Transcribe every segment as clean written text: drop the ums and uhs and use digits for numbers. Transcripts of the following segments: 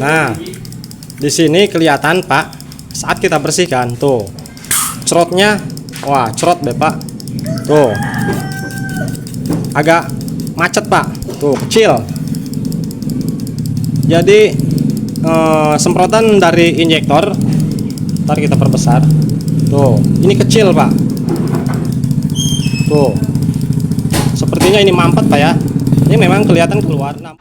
Nah, di sini kelihatan Pak, saat kita bersihkan tuh, cerotnya, wah cerot deh Pak, tuh, agak macet Pak, tuh kecil. Jadi semprotan dari injektor, ntar kita perbesar, tuh, ini kecil Pak, tuh, sepertinya ini mampet Pak ya, ini memang kelihatan keluar. Nah,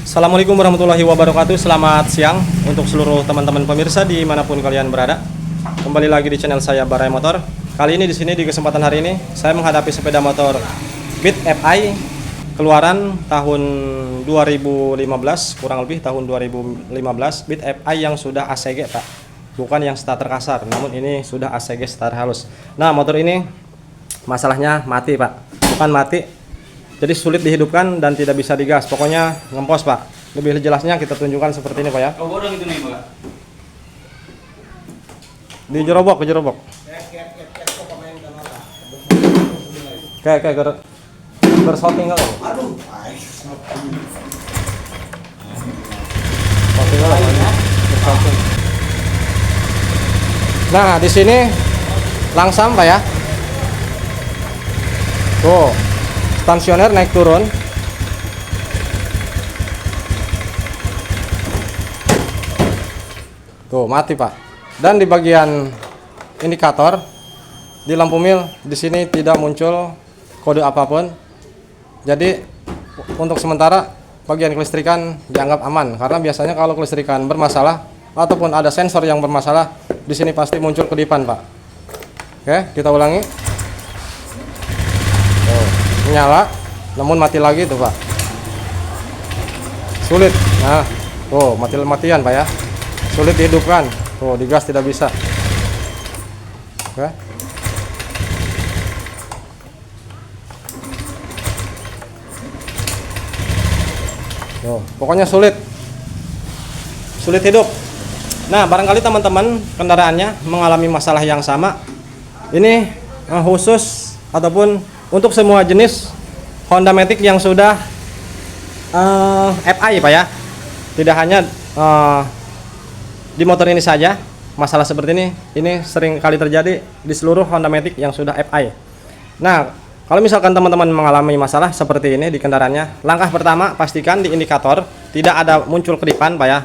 Assalamualaikum warahmatullahi wabarakatuh. Selamat siang untuk seluruh teman-teman pemirsa dimanapun kalian berada. Kembali lagi di channel saya Barai Motor. Kali ini di sini di kesempatan hari ini saya menghadapi sepeda motor Beat FI keluaran tahun 2015, kurang lebih tahun 2015. Beat FI yang sudah ACG Pak, bukan yang starter kasar, namun ini sudah ACG starter halus. Nah, motor ini masalahnya mati Pak, bukan mati, jadi sulit dihidupkan dan tidak bisa digas. Pokoknya ngempos Pak. Lebih jelasnya kita tunjukkan seperti ini Pak ya. Itu nih Pak. Di jerobok, ke jerobok. Kayak bershooting kalau. Aduh, Shooting kalau. Bershooting. Nah, di sini langsam Pak ya. Tuh. Tensioner naik turun. Tuh, mati Pak. Dan di bagian indikator di lampu mil di sini tidak muncul kode apapun. Jadi untuk sementara bagian kelistrikan dianggap aman, karena biasanya kalau kelistrikan bermasalah ataupun ada sensor yang bermasalah, di sini pasti muncul kedipan Pak. Oke, kita ulangi. Tuh, nyala, namun mati lagi tuh Pak. Sulit. Nah, tuh mati-matian Pak ya. Sulit dihidupkan. Tuh, digas tidak bisa. Oke. Tuh, pokoknya sulit hidup. Nah, barangkali teman-teman kendaraannya mengalami masalah yang sama. Ini khusus ataupun untuk semua jenis Honda Matic yang sudah FI Pak ya. Tidak hanya di motor ini saja masalah seperti ini sering kali terjadi di seluruh Honda Matic yang sudah FI. Nah, kalau misalkan teman-teman mengalami masalah seperti ini di kendaraannya, langkah pertama pastikan di indikator tidak ada muncul kedipan Pak ya.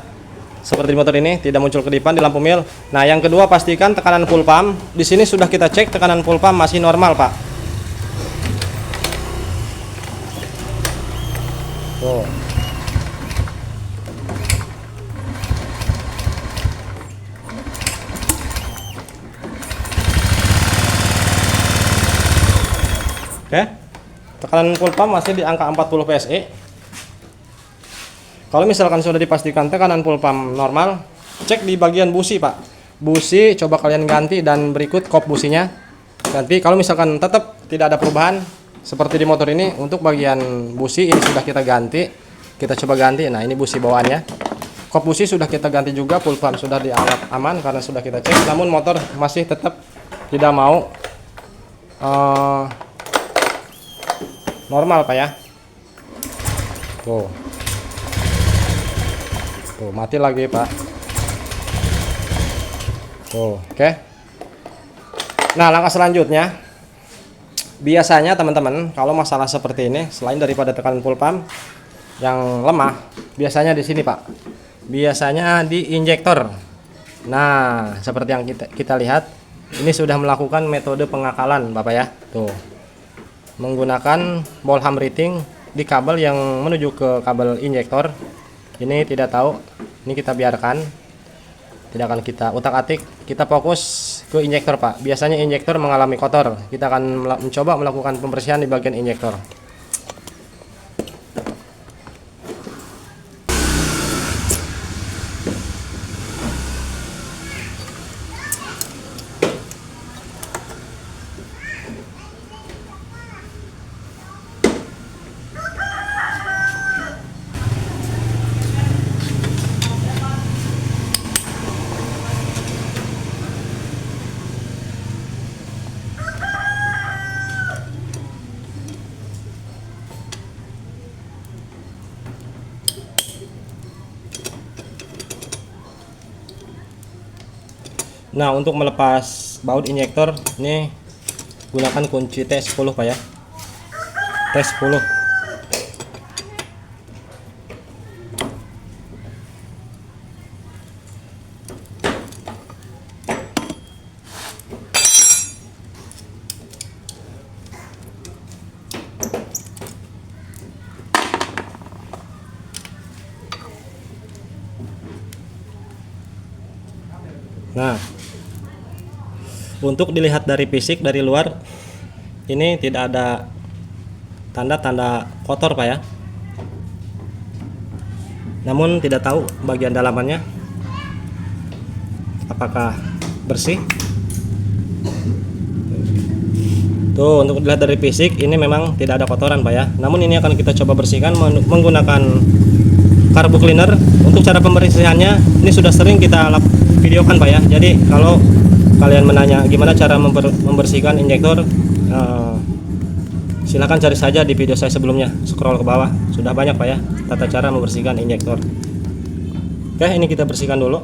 Seperti di motor ini tidak muncul kedipan di lampu mil. Nah, yang kedua pastikan tekanan full pump. Di sini sudah kita cek tekanan full pump masih normal Pak. Tuh. Oke, tekanan full pump masih di angka 40 PSI. Kalau misalkan sudah dipastikan tekanan full pump normal, cek di bagian busi Pak. Busi coba kalian ganti dan berikut kop businya. Ganti. Kalau misalkan tetap tidak ada perubahan seperti di motor ini, untuk bagian busi ini sudah kita ganti. Kita coba ganti. Nah, ini busi bawaannya. Kop busi sudah kita ganti juga, full pump sudah dianggap aman karena sudah kita cek. Namun motor masih tetap tidak mau normal Pak ya. Tuh. Tuh, mati lagi Pak. Tuh, oke. Nah, langkah selanjutnya, biasanya teman-teman kalau masalah seperti ini, selain daripada tekanan full pump yang lemah, biasanya di sini Pak. Biasanya di injektor. Nah, seperti yang kita lihat, ini sudah melakukan metode pengakalan Bapak ya. Tuh. Menggunakan ball ham rating di kabel yang menuju ke kabel injektor. Ini tidak tahu, ini kita biarkan, tidak akan kita utak-atik, kita fokus ke injektor Pak. Biasanya injektor mengalami kotor, kita akan mencoba melakukan pembersihan di bagian injektor. Nah, untuk melepas baut injektor ini gunakan kunci T10 Pak ya. T10. Nah, untuk dilihat dari fisik dari luar ini tidak ada tanda-tanda kotor Pak ya. Namun tidak tahu bagian dalamannya apakah bersih. Tuh, untuk dilihat dari fisik ini memang tidak ada kotoran Pak ya. Namun ini akan kita coba bersihkan menggunakan carbo cleaner. Untuk cara pembersihannya ini sudah sering kita videokan Pak ya. Jadi kalau kalian menanya gimana cara membersihkan injektor, silahkan cari saja di video saya sebelumnya, scroll ke bawah, sudah banyak Pak ya tata cara membersihkan injektor. Oke, ini kita bersihkan dulu.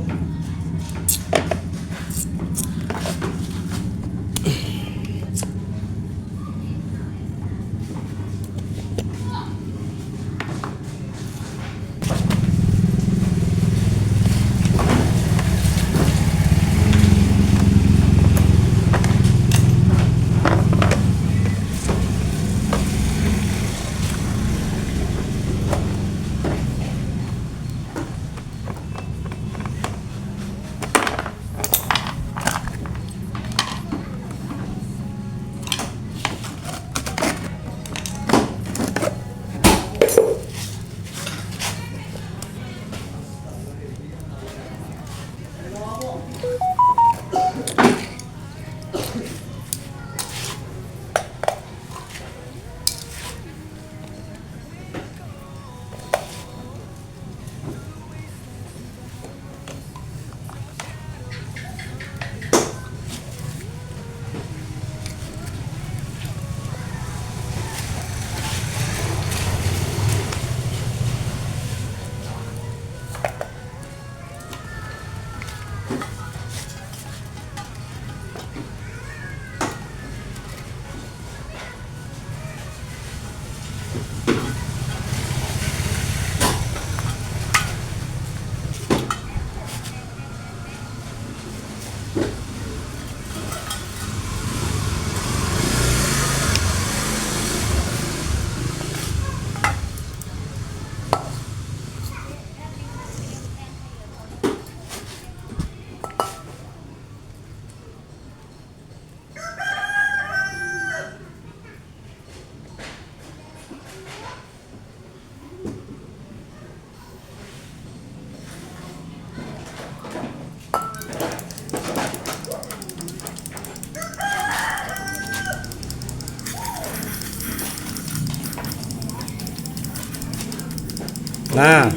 Nah,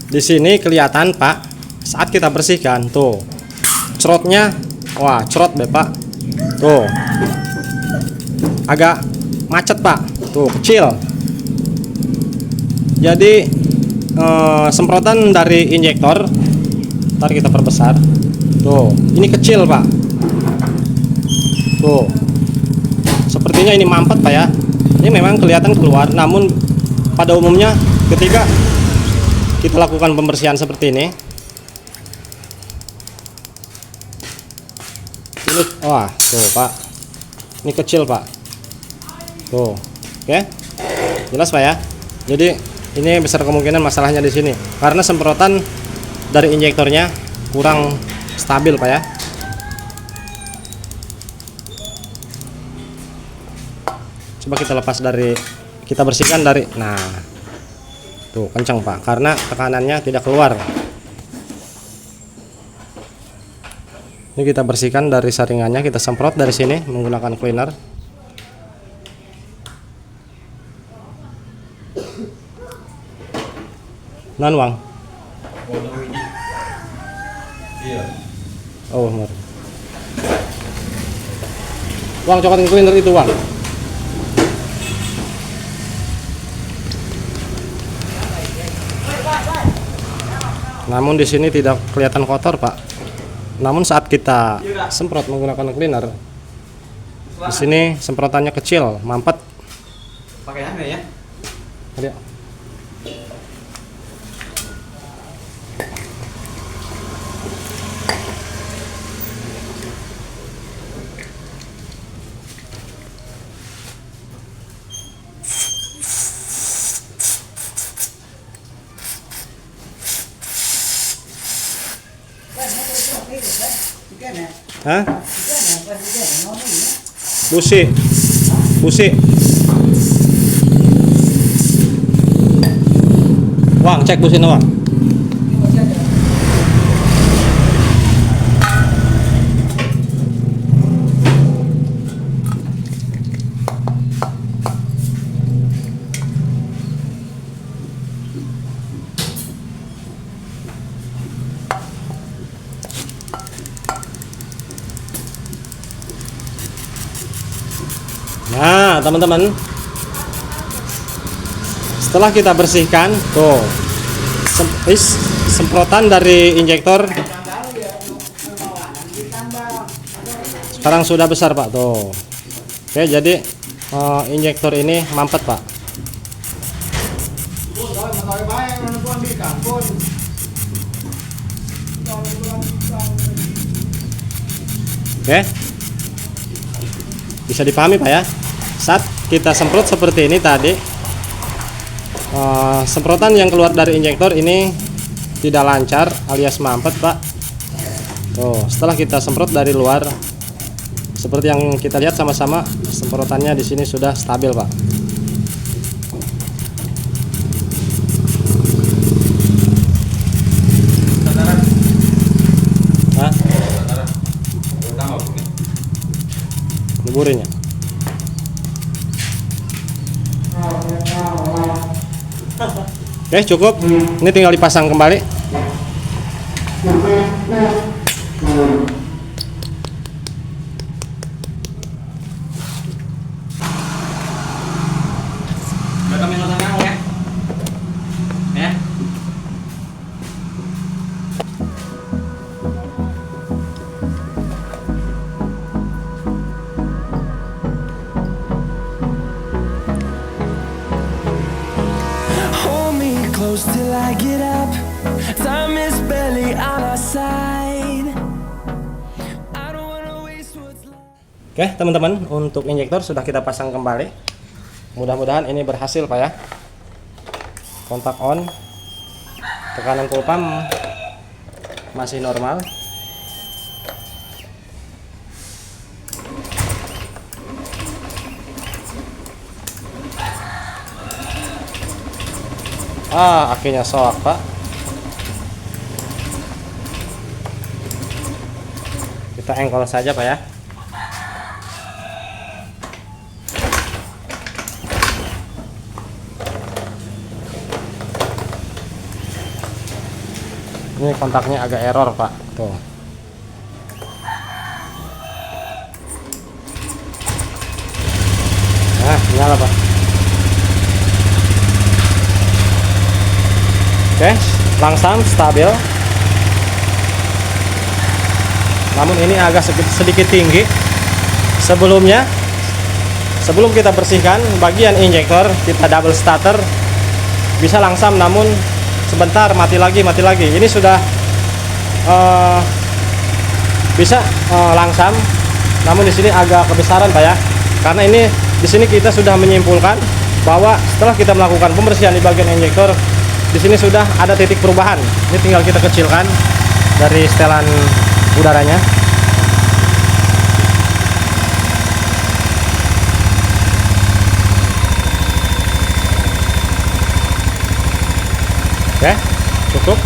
di sini kelihatan Pak, saat kita bersihkan tuh, cerotnya, wah cerot deh Pak, tuh, agak macet Pak, tuh kecil. Jadi semprotan dari injektor, ntar kita perbesar, tuh, ini kecil Pak, tuh, sepertinya ini mampet Pak ya. Ini memang kelihatan keluar, namun pada umumnya ketika kita lakukan pembersihan seperti ini wah tuh Pak, ini kecil Pak, tuh, oke, jelas Pak ya. Jadi ini besar kemungkinan masalahnya di sini karena semprotan dari injektornya kurang stabil Pak ya. Coba kita lepas dari, kita bersihkan dari, nah tuh kencang Pak, karena tekanannya tidak keluar. Ini kita bersihkan dari saringannya, kita semprot dari sini menggunakan cleaner. Non Wang. Iya. Oh, benar. Wang, cokotin cleaner itu Wang. Namun di sini tidak kelihatan kotor Pak. Namun saat kita semprot menggunakan cleaner, di sini semprotannya kecil, mampet. Pakai apa ya? Ada. Hah? Busi. Busi. Wang, cek busi Wang. Nah, teman-teman, setelah kita bersihkan, tuh semprotan dari injektor sekarang sudah besar, Pak. Tuh, oke, jadi injektor ini mampet, Pak. Oke, bisa dipahami, Pak, ya. Saat kita semprot seperti ini tadi, semprotan yang keluar dari injektor ini tidak lancar alias mampet, Pak. Tuh, setelah kita semprot dari luar, seperti yang kita lihat sama-sama, semprotannya di sini sudah stabil, Pak. Hah? Leburin ya. Oke, cukup. Ini tinggal dipasang kembali. Ya. Close till I get up. Time is barely on our side. I don't wanna waste what's left. Oke, teman-teman, untuk injektor sudah kita pasang kembali. Mudah-mudahan ini berhasil, Pak, ya. Kontak on, tekanan full pump masih normal. Akhirnya soak, Pak. Kita engkol saja, Pak, ya. Ini kontaknya agak error, Pak. Tuh. Nah, nyala, Pak. Oke, langsam, stabil. Namun ini agak sedikit tinggi. Sebelum kita bersihkan bagian injektor, kita double starter. Bisa langsam, namun sebentar mati lagi. Ini sudah bisa langsam, namun di sini agak kebesaran, Pak, ya. Karena ini di sini kita sudah menyimpulkan bahwa setelah kita melakukan pembersihan di bagian injektor, di sini sudah ada titik perubahan. Ini tinggal kita kecilkan dari setelan udaranya. Oke, cukup.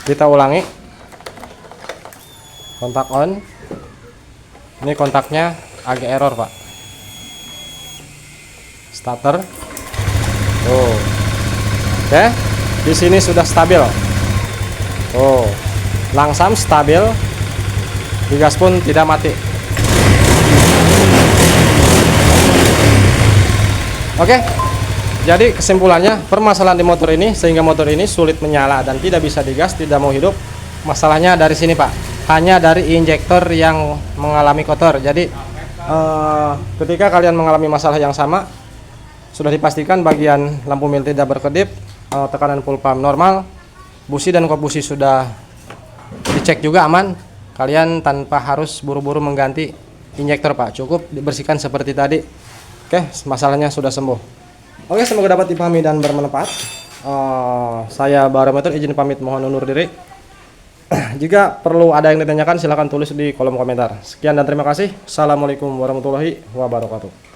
Kita ulangi. Kontak on, Ini kontaknya agak error Pak. Starter. Oh. Oke. Di sini sudah stabil. Oh. Langsam stabil. Digas pun tidak mati. Oke. Jadi kesimpulannya, permasalahan di motor ini sehingga motor ini sulit menyala dan tidak bisa digas, tidak mau hidup. Masalahnya dari sini Pak, hanya dari injektor yang mengalami kotor. Jadi ketika kalian mengalami masalah yang sama, sudah dipastikan bagian lampu mil tidak berkedip, tekanan full pump normal, busi dan kop busi sudah dicek juga aman. Kalian tanpa harus buru-buru mengganti injektor Pak, cukup dibersihkan seperti tadi. Oke, masalahnya sudah sembuh. Oke, semoga dapat dipahami dan bermanfaat. Saya Barometer izin pamit, mohon undur diri. Jika perlu ada yang ditanyakan silahkan tulis di kolom komentar. Sekian dan terima kasih. Assalamualaikum warahmatullahi wabarakatuh.